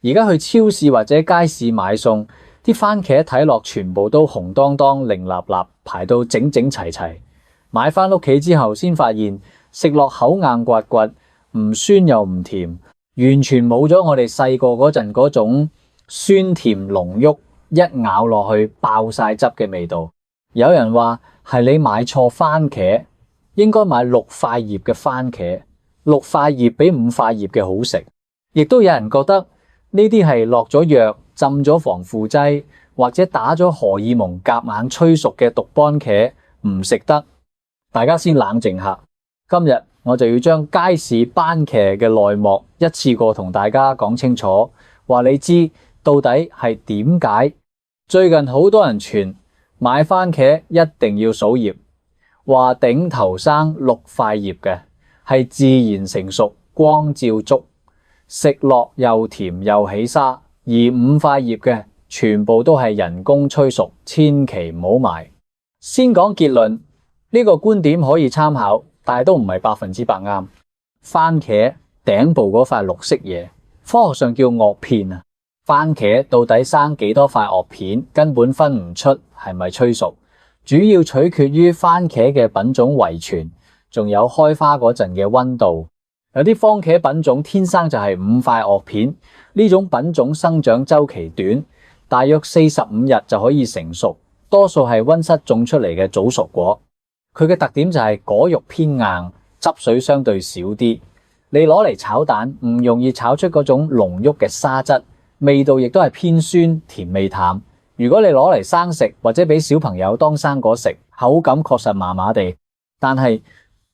而家去超市或者街市買餸，啲番茄睇落全部都紅當當、凌立立，排到整整齊齊。買返屋企之後先發現，食落口硬刮刮，唔酸又唔甜，完全冇咗我哋細個嗰陣嗰種酸甜濃郁，一咬落去爆晒汁嘅味道。有人話係你買錯番茄，應該買6塊葉嘅番茄，6塊葉比5塊葉嘅好食。亦都有人覺得呢啲係落咗藥、浸咗防腐劑或者打咗荷爾蒙夾硬催熟嘅毒番茄，唔食得。大家先冷靜下，今日我就要將街市番茄嘅內幕一次過同大家講清楚，話你知到底係點解。最近好多人傳買番茄一定要數葉，話頂頭生6塊葉嘅係自然成熟、光照足，食落又甜又起沙，而5塊葉嘅全部都係人工催熟，千祈唔好買。先講結論，呢個觀點可以參考，但係都唔係100%啱。番茄頂部嗰塊綠色嘢，科學上叫萼片啊。番茄到底生幾多塊萼片，根本分唔出係咪催熟，主要取決於番茄嘅品種遺傳，仲有開花嗰陣嘅溫度。有啲番茄品種天生就係5塊萼片，呢種品種生長周期短，大約45日就可以成熟，多數係溫室種出嚟嘅早熟果。佢嘅特點就係果肉偏硬，汁水相對少啲，你攞嚟炒蛋唔容易炒出嗰種濃郁嘅沙質，味道亦都係偏酸，甜味淡。如果你攞嚟生食或者俾小朋友當生果食，口感確實麻麻地。但係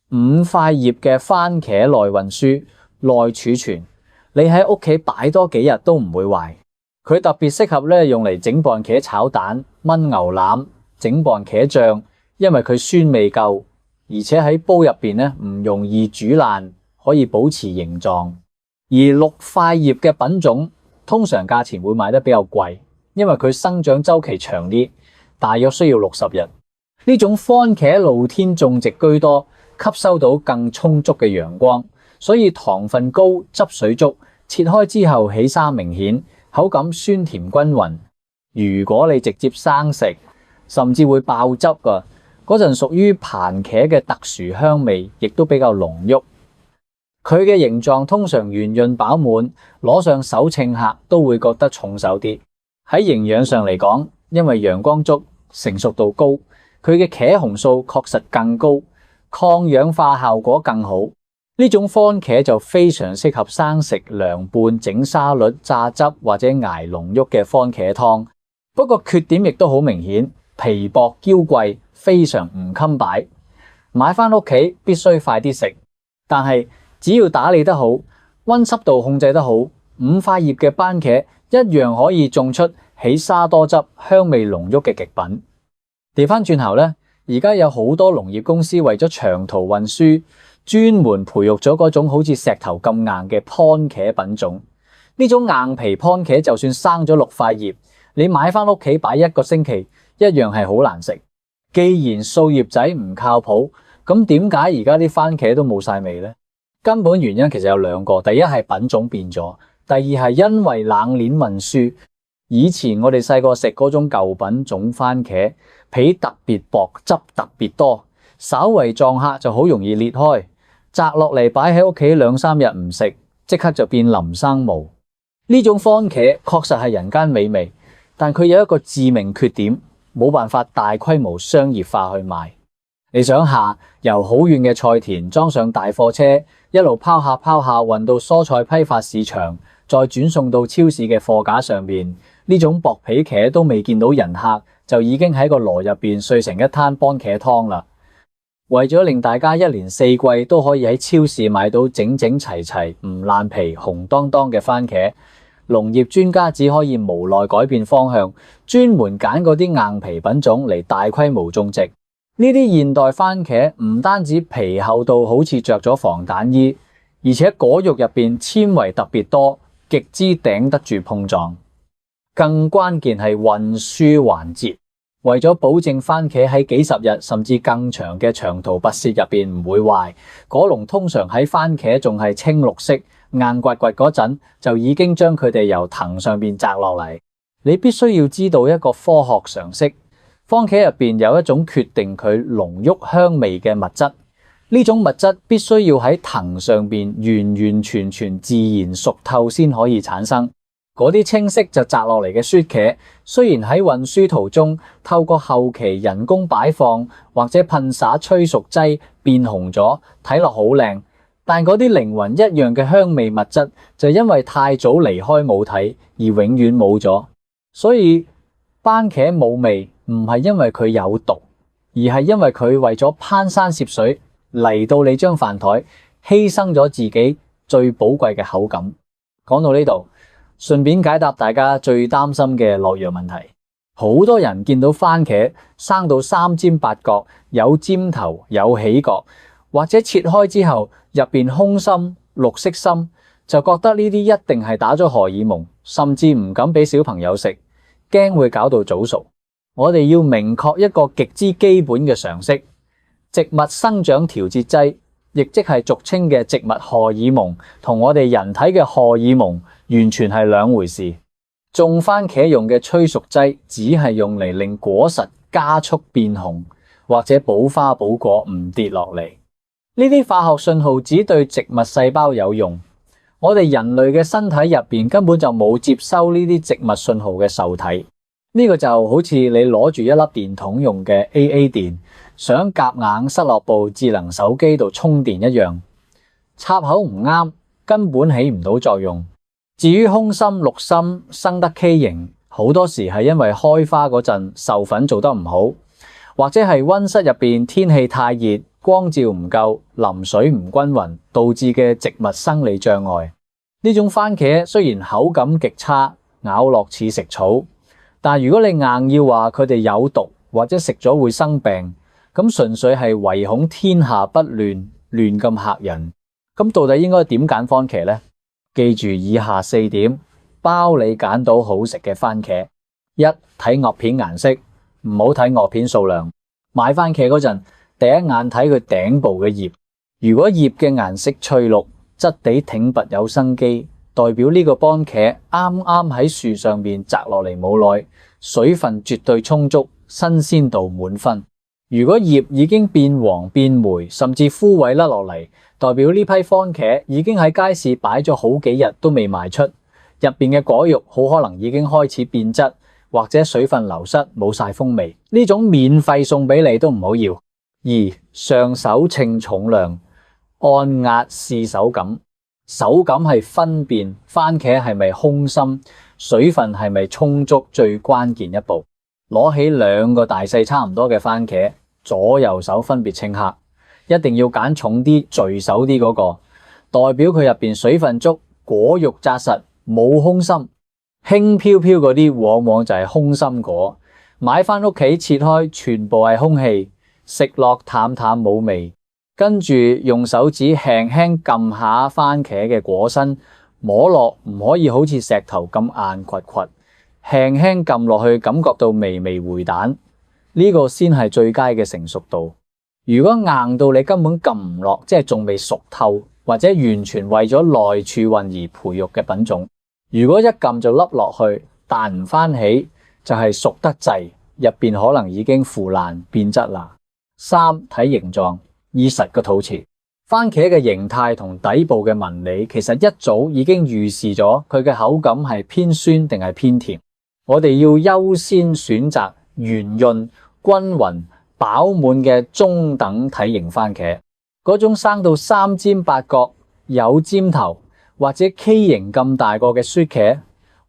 5塊葉嘅番茄內運輸、內儲存，你喺屋企擺多幾日都唔會壞。佢特別適合用嚟整番茄炒蛋、炆牛腩、整番茄醬，因為佢酸味夠，而且喺煲入邊唔容易煮爛，可以保持形狀。而6塊葉嘅品種通常價錢會賣得比較貴，因為佢生長周期長啲，大約需要60日。呢種番茄露天種植居多，吸收到更充足嘅陽光，所以糖分高、汁水足，切開之後起沙明顯，口感酸甜均勻。如果你直接生食，甚至會爆汁㗎，嗰陣屬於番茄嘅特殊香味，亦都比較濃郁。佢嘅形狀通常圓潤飽滿，攞上手稱客都會覺得重手啲。喺營養上嚟講，因為陽光足、成熟度高，佢嘅茄紅素確實更高，抗氧化效果更好。呢種番茄就非常適合生食、涼拌、整沙律、榨汁或者捱濃郁嘅番茄湯。不過缺點亦都好明顯，皮薄嬌貴，非常唔襟擺。買返屋企必須快啲食，但係只要打理得好，溫濕度控制得好，5塊葉嘅番茄一樣可以種出起沙多汁、香味濃郁嘅極品。調返轉頭呢，而家有好多農業公司為咗長途運輸，專門培育咗嗰種好似石頭咁硬嘅番茄品種。呢種硬皮番茄就算生咗6塊葉，你買返屋企擺1個星期，一樣係好難食。既然掃葉仔唔靠譜，咁點解而家啲番茄都冇晒味呢？根本原因其實有2個，第一係品種變咗，第二係因為冷鏈運輸。以前我哋細個食嗰種舊品種番茄，皮特別薄，汁特別多，稍為撞客就好容易裂開，摘落嚟擺喺屋企2-3日唔食，即刻就變淋生毛。呢種番茄確實係人間美味，但佢有一個致命缺點，冇辦法大規模商業化去賣。你想下，由好遠嘅菜田裝上大貨車，一路拋下運到蔬菜批發市場，再轉送到超市嘅貨架上面，呢種薄皮茄都未見到人客，就已經喺個籮入邊碎成一攤番茄湯啦。為咗令大家一年4季都可以喺超市買到整整齊齊唔爛皮紅當當嘅番茄，農業專家只可以無奈改變方向，專門揀嗰啲硬皮品種嚟大規模種植。呢啲現代番茄唔單止皮厚到好似着咗防彈衣，而且果肉入邊纖維特別多，極之頂得住碰撞。更關鍵係運輸環節，為咗保證番茄喺幾十日甚至更長嘅長途跋涉入邊唔會壞，果農通常喺番茄仲係青綠色硬掘掘嗰陣，就已經將佢哋由藤上邊摘落嚟。你必須要知道一個科學常識，番茄入邊有一種決定佢濃郁香味嘅物質，呢種物質必須要喺藤上邊完完全全自然熟透先可以產生。嗰啲青色就摘落嚟嘅雪茄，雖然喺運輸途中透過後期人工擺放或者噴灑催熟劑變紅咗，睇落好靚，但嗰啲靈魂一樣嘅香味物質就因為太早離開母體而永遠冇咗。所以番茄冇味唔係因為佢有毒，而係因為佢為咗攀山涉水嚟到你張飯台，犧牲咗自己最寶貴嘅口感。講到呢度，順便解答大家最擔心嘅落藥問題。好多人見到番茄生到三尖八角，有尖頭有起角，或者切開之後入邊空心綠色心，就覺得呢啲一定係打咗荷爾蒙，甚至唔敢俾小朋友食，驚會搞到早熟。我哋要明確一個極之基本嘅常識，植物生長調節劑，亦即係俗稱嘅植物荷爾蒙，同我哋人體嘅荷爾蒙完全係兩回事。種番茄用嘅催熟劑只係用嚟令果實加速變紅，或者補花補果唔跌落嚟。呢啲化學信號只對植物細胞有用，我哋人類嘅身體入邊根本就冇接收呢啲植物信號嘅受體。呢個就好似你攞住一粒電筒用嘅 AA 電，想夾硬塞落部智能手機度充電一樣，插口唔啱，根本起唔到作用。至於空心綠心生得畸形，好多時係因為開花嗰陣授粉做得唔好，或者係溫室入邊天氣太熱，光照唔夠，淋水唔均匀，導致嘅植物生理障礙。呢種番茄雖然口感極差，咬落似食草，但如果你硬要話佢哋有毒或者食咗會生病，咁純粹係唯恐天下不亂，亂咁嚇人。咁到底應該點揀番茄呢？記住以下4點，包你揀到好食嘅番茄。一、睇萼片顏色，唔好睇萼片數量。買番茄嗰陣，第一眼睇佢頂部嘅葉，如果葉嘅顏色翠綠，質地挺拔有生機，代表呢個番茄啱啱喺樹上邊摘落嚟冇耐，水分絕對充足，新鮮度滿分。如果葉已經變黃變霉，甚至枯萎甩落嚟，代表呢批番茄已經喺街市擺咗好幾日都未賣出，入邊嘅果肉好可能已經開始變質，或者水分流失冇晒風味。呢種免費送俾你都唔好要。二、上手稱重量，按壓試手感。手感係分辨番茄係咪空心，水分係咪充足最關鍵一步。攞起2個大細差唔多嘅番茄，左右手分別稱克，一定要揀重啲、聚手啲嗰個，代表佢入邊水分足，果肉紮實，冇空心。輕飄飄嗰啲往往就係空心果，買翻屋企切開全部係空氣，食落淡淡冇味。跟住用手指輕輕撳下番茄嘅果身，摸落唔可以好似石頭咁硬掘掘，輕輕撳落去感覺到微微回彈，呢個先係最佳嘅成熟度。如果硬到你根本撳唔落，即係仲未熟透，或者完全為咗內儲運而培育嘅品種，如果一撳就凹落去彈唔翻起，就係熟得滯，入邊可能已經腐爛變質啦。3、睇形狀，以實個肚臍。番茄嘅形態同底部嘅紋理其實一早已經預示咗佢嘅口感係偏酸定係偏甜。我哋要優先選擇圓潤、均匀、飽滿嘅中等體型番茄。嗰種生到三尖八角、有尖頭或者畸形咁大個嘅雪茄，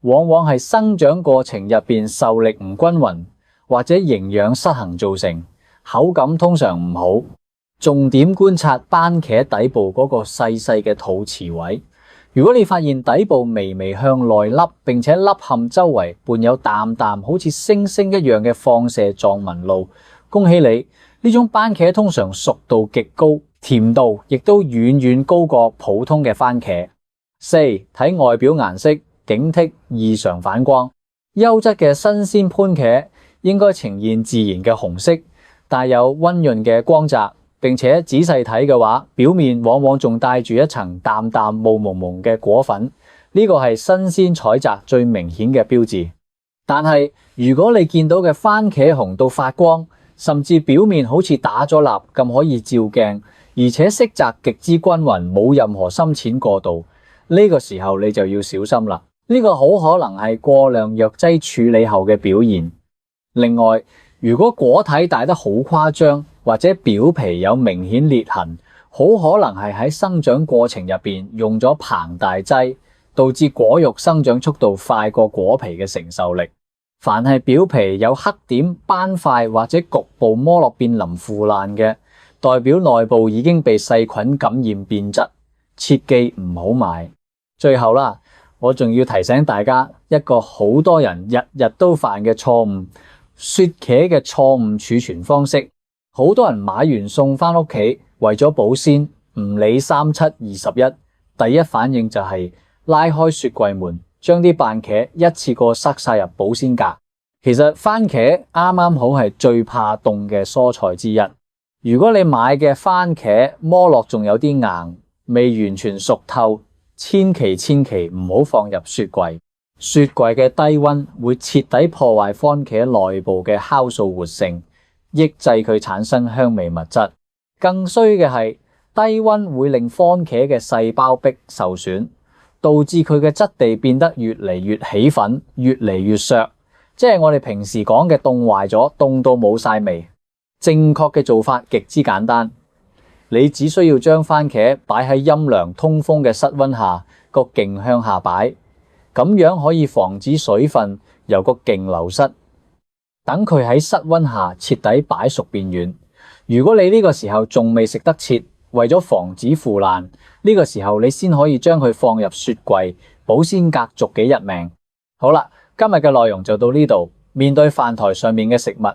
往往係生長過程入邊受力唔均匀，或者營養失衡造成，口感通常唔好。重點觀察番茄底部嗰個細細嘅肚臍位，如果你發現底部微微向內凹，並且凹陷周圍伴有淡淡好似星星一樣嘅放射狀紋路，恭喜你，呢種番茄通常熟度極高，甜度亦都遠遠高過普通嘅番茄。4、睇外表顏色，警惕異常反光。優質嘅新鮮番茄應該呈現自然嘅紅色，帶有溫潤嘅光澤，並且仔細睇嘅話，表面往往仲帶住一層淡淡霧濛濛嘅果粉，呢個係新鮮採摘最明顯嘅標誌。但係如果你見到嘅番茄紅到發光，甚至表面好似打咗蠟咁可以照鏡，而且色澤極之均勻，冇任何深淺過渡，呢個時候你就要小心啦。呢個好可能係過量藥劑處理後嘅表現。另外，如果果體大得好誇張，或者表皮有明顯裂痕，好可能係喺生長過程入邊用咗膨大劑，導致果肉生長速度快過果皮嘅承受力。凡係表皮有黑點、斑塊或者局部摸落變腍腐爛嘅，代表內部已經被細菌感染變質，切記唔好買。最後啦，我仲要提醒大家一個好多人日日都犯嘅錯誤，雪茄嘅錯誤儲存方式。好多人買完餸返屋企，為咗保鮮，唔理37/21，第一反應就係拉開雪櫃門，將啲番茄一次過塞晒入保鮮格。其實番茄啱啱好係最怕凍嘅蔬菜之一。如果你買嘅番茄摸落仲有啲硬，未完全熟透，千祈唔好放入雪櫃。雪櫃嘅低溫會徹底破壞番茄內部嘅酵素活性，抑制佢產生香味物質。更衰嘅係低溫會令番茄嘅細胞壁受損，導致佢嘅質地變得越嚟越起粉，越嚟越削，即係我哋平時講嘅凍壞咗，凍到冇晒味。正確嘅做法極之簡單，你只需要將番茄擺喺陰涼通風嘅室溫下，個莖向下擺，咁樣可以防止水分由個莖流失，等佢喺室溫下徹底擺熟變軟。如果你呢個時候仲未食得切，為咗防止腐爛，呢個時候你先可以將佢放入雪櫃，保鮮格續幾日命。好啦，今日嘅內容就到呢度。面對飯台上面嘅食物，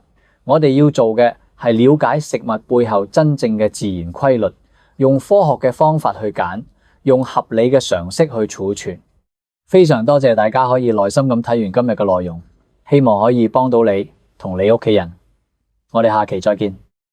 我哋要做嘅係了解食物背後真正嘅自然規律，用科學嘅方法去揀，用合理嘅常識去儲存。非常多謝大家可以耐心咁睇完今日嘅內容，希望可以幫到你同你屋企人。我哋下期再見。